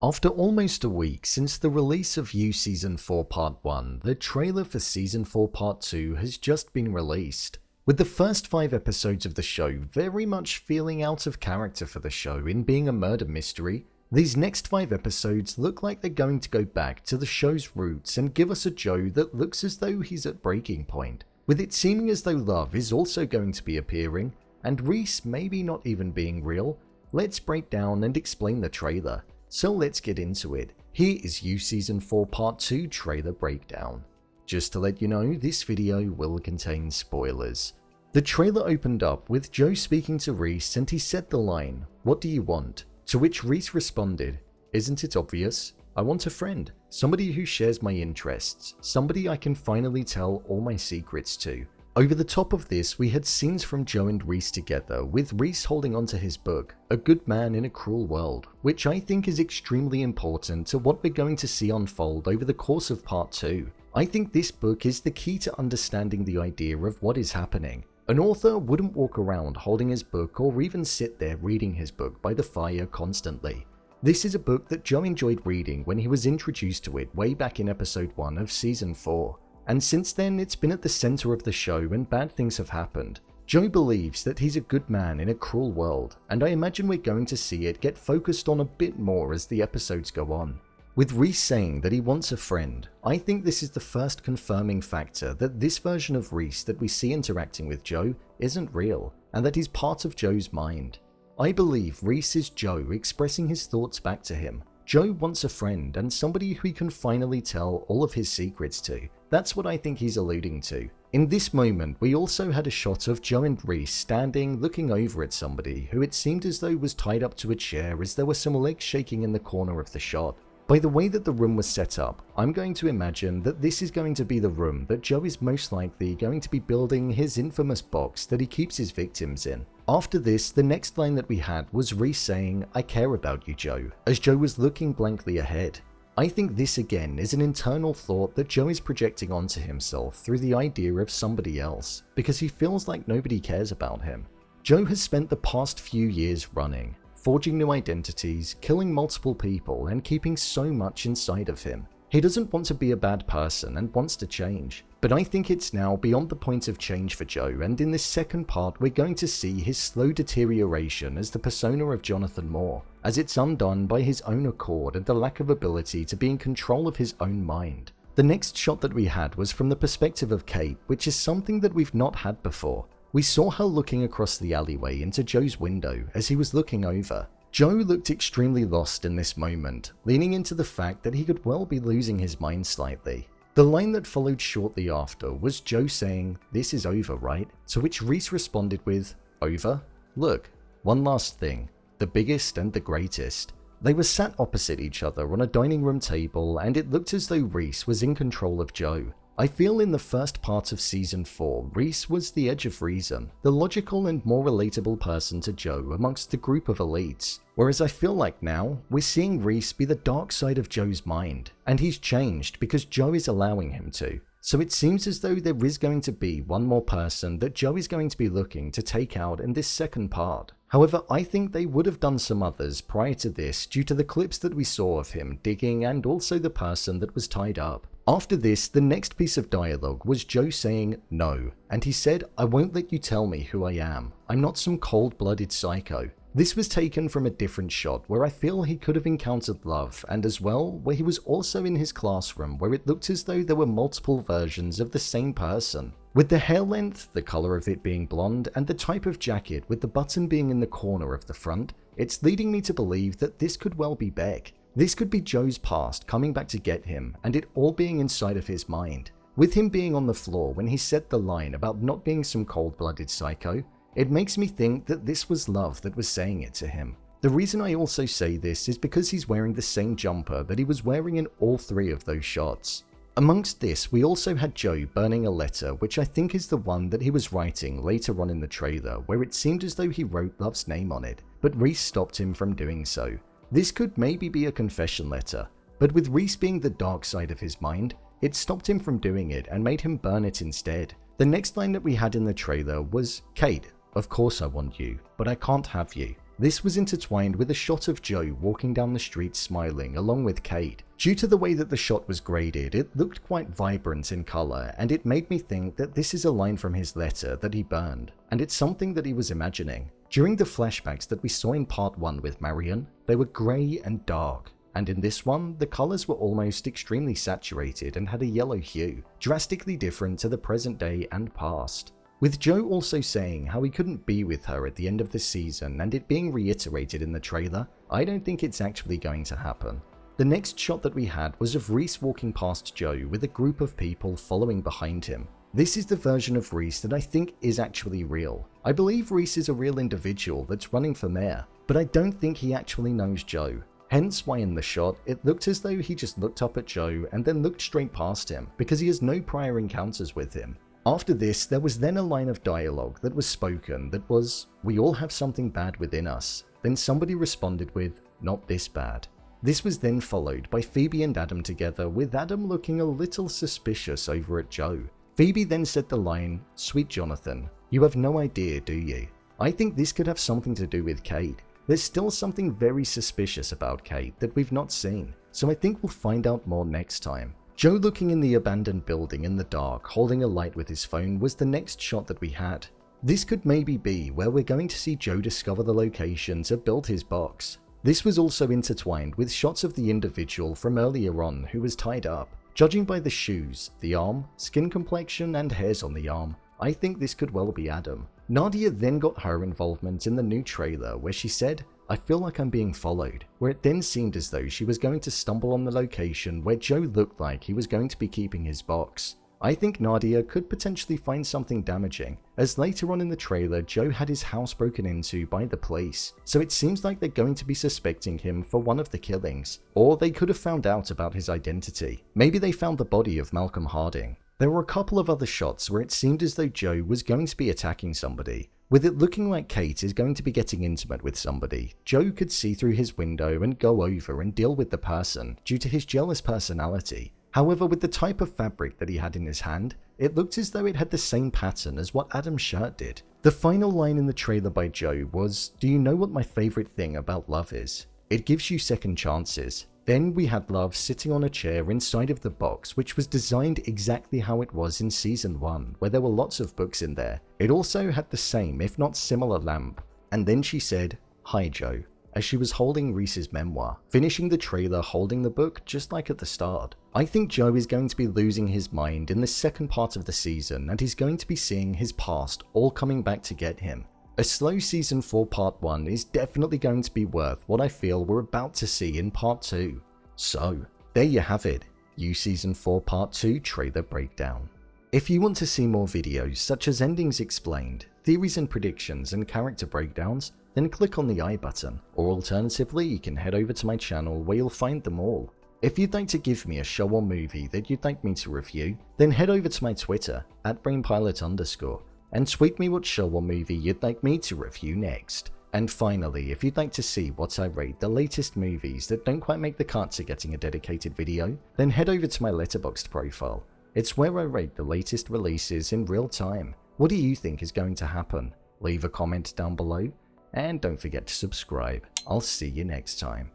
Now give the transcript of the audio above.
After almost a week since the release of You Season 4 Part 1, the trailer for Season 4 Part 2 has just been released, with the first 5 episodes of the show very much feeling out of character for the show in being a murder mystery. These next 5 episodes look like they're going to go back to the show's roots and give us a Joe that looks as though he's at breaking point, with it seeming as though love is also going to be appearing, and Rhys maybe not even being real. Let's break down and explain the trailer. So let's get into it. Here is You Season 4 Part 2 trailer breakdown. Just to let you know, this video will contain spoilers. The trailer opened up with Joe speaking to Rhys and he said the line, "What do you want?" To which Rhys responded, "Isn't it obvious? I want a friend, somebody who shares my interests, somebody I can finally tell all my secrets to." Over the top of this, we had scenes from Joe and Rhys together, with Rhys holding onto his book, A Good Man in a Cruel World, which I think is extremely important to what we're going to see unfold over the course of Part 2. I think this book is the key to understanding the idea of what is happening. An author wouldn't walk around holding his book or even sit there reading his book by the fire constantly. This is a book that Joe enjoyed reading when he was introduced to it way back in episode 1 of Season 4. And since then, it's been at the center of the show and bad things have happened. Joe believes that he's a good man in a cruel world, and I imagine we're going to see it get focused on a bit more as the episodes go on. With Rhys saying that he wants a friend, I think this is the first confirming factor that this version of Rhys that we see interacting with Joe isn't real, and that he's part of Joe's mind. I believe Rhys is Joe expressing his thoughts back to him. Joe wants a friend and somebody who he can finally tell all of his secrets to. That's what I think he's alluding to. In this moment, we also had a shot of Joe and Rhys standing looking over at somebody who it seemed as though was tied up to a chair as there were some legs shaking in the corner of the shot. By the way that the room was set up, I'm going to imagine that this is going to be the room that Joe is most likely going to be building his infamous box that he keeps his victims in. After this, the next line that we had was Rhys saying, "I care about you, Joe," as Joe was looking blankly ahead. I think this again is an internal thought that Joe is projecting onto himself through the idea of somebody else, because he feels like nobody cares about him. Joe has spent the past few years running, forging new identities, killing multiple people, and keeping so much inside of him. He doesn't want to be a bad person and wants to change. But I think it's now beyond the point of change for Joe, and in this second part we're going to see his slow deterioration as the persona of Jonathan Moore, as it's undone by his own accord and the lack of ability to be in control of his own mind. The next shot that we had was from the perspective of Kate, which is something that we've not had before. We saw her looking across the alleyway into Joe's window as he was looking over. Joe looked extremely lost in this moment, leaning into the fact that he could well be losing his mind slightly. The line that followed shortly after was Joe saying, "This is over, right?" To which Rhys responded with, "Over? Look, one last thing, the biggest and the greatest." They were sat opposite each other on a dining room table and it looked as though Rhys was in control of Joe. I feel in the first part of Season 4, Rhys was the edge of reason, the logical and more relatable person to Joe amongst the group of elites. Whereas I feel like now, we're seeing Rhys be the dark side of Joe's mind, and he's changed because Joe is allowing him to. So it seems as though there is going to be one more person that Joe is going to be looking to take out in this second part. However, I think they would have done some others prior to this due to the clips that we saw of him digging and also the person that was tied up. After this, the next piece of dialogue was Joe saying no, and he said, "I won't let you tell me who I am. I'm not some cold-blooded psycho." This was taken from a different shot where I feel he could have encountered love, and as well where he was also in his classroom where it looked as though there were multiple versions of the same person. With the hair length, the color of it being blonde, and the type of jacket with the button being in the corner of the front, it's leading me to believe that this could well be Beck. This could be Joe's past coming back to get him, and it all being inside of his mind. With him being on the floor when he said the line about not being some cold-blooded psycho, it makes me think that this was love that was saying it to him. The reason I also say this is because he's wearing the same jumper that he was wearing in all 3 of those shots. Amongst this, we also had Joe burning a letter, which I think is the one that he was writing later on in the trailer, where it seemed as though he wrote Love's name on it, but Rhys stopped him from doing so. This could maybe be a confession letter, but with Rhys being the dark side of his mind, it stopped him from doing it and made him burn it instead. The next line that we had in the trailer was, "Kate, of course I want you, but I can't have you." This was intertwined with a shot of Joe walking down the street smiling along with Kate. Due to the way that the shot was graded, it looked quite vibrant in colour, and it made me think that this is a line from his letter that he burned, and it's something that he was imagining. During the flashbacks that we saw in part 1 with Marion, they were grey and dark, and in this one, the colours were almost extremely saturated and had a yellow hue, drastically different to the present day and past. With Joe also saying how he couldn't be with her at the end of the season and it being reiterated in the trailer, I don't think it's actually going to happen. The next shot that we had was of Rhys walking past Joe with a group of people following behind him. This is the version of Rhys that I think is actually real. I believe Rhys is a real individual that's running for mayor, but I don't think he actually knows Joe. Hence why in the shot, it looked as though he just looked up at Joe and then looked straight past him because he has no prior encounters with him. After this, there was then a line of dialogue that was spoken that was, "We all have something bad within us." Then somebody responded with, "Not this bad." This was then followed by Phoebe and Adam together, with Adam looking a little suspicious over at Joe. Phoebe then said the line, "Sweet Jonathan, you have no idea, do you?" I think this could have something to do with Kate. There's still something very suspicious about Kate that we've not seen, so I think we'll find out more next time. Joe looking in the abandoned building in the dark, holding a light with his phone, was the next shot that we had. This could maybe be where we're going to see Joe discover the location to build his box. This was also intertwined with shots of the individual from earlier on who was tied up. Judging by the shoes, the arm, skin complexion, and hairs on the arm, I think this could well be Adam. Nadia then got her involvement in the new trailer where she said, "I feel like I'm being followed," where it then seemed as though she was going to stumble on the location where Joe looked like he was going to be keeping his box. I think Nadia could potentially find something damaging, as later on in the trailer Joe had his house broken into by the police, so it seems like they're going to be suspecting him for one of the killings, or they could have found out about his identity. Maybe they found the body of Malcolm Harding. There were a couple of other shots where it seemed as though Joe was going to be attacking somebody. With it looking like Kate is going to be getting intimate with somebody, Joe could see through his window and go over and deal with the person due to his jealous personality. However, with the type of fabric that he had in his hand, it looked as though it had the same pattern as what Adam's shirt did. The final line in the trailer by Joe was, "Do you know what my favorite thing about love is? It gives you second chances." Then we had Love sitting on a chair inside of the box, which was designed exactly how it was in season 1, where there were lots of books in there. It also had the same, if not similar, lamp. And then she said, "Hi Joe," as she was holding Rhys's memoir, finishing the trailer holding the book just like at the start. I think Joe is going to be losing his mind in the second part of the season, and he's going to be seeing his past all coming back to get him. A slow season 4 part 1 is definitely going to be worth what I feel we're about to see in part 2. So, there you have it, You Season 4 Part 2 trailer breakdown. If you want to see more videos such as endings explained, theories and predictions, and character breakdowns, then click on the I button, or alternatively you can head over to my channel where you'll find them all. If you'd like to give me a show or movie that you'd like me to review, then head over to my Twitter, @brainpilot_, and tweet me what show or movie you'd like me to review next. And finally, if you'd like to see what I rate the latest movies that don't quite make the cut to getting a dedicated video, then head over to my Letterboxd profile. It's where I rate the latest releases in real time. What do you think is going to happen? Leave a comment down below, and don't forget to subscribe. I'll see you next time.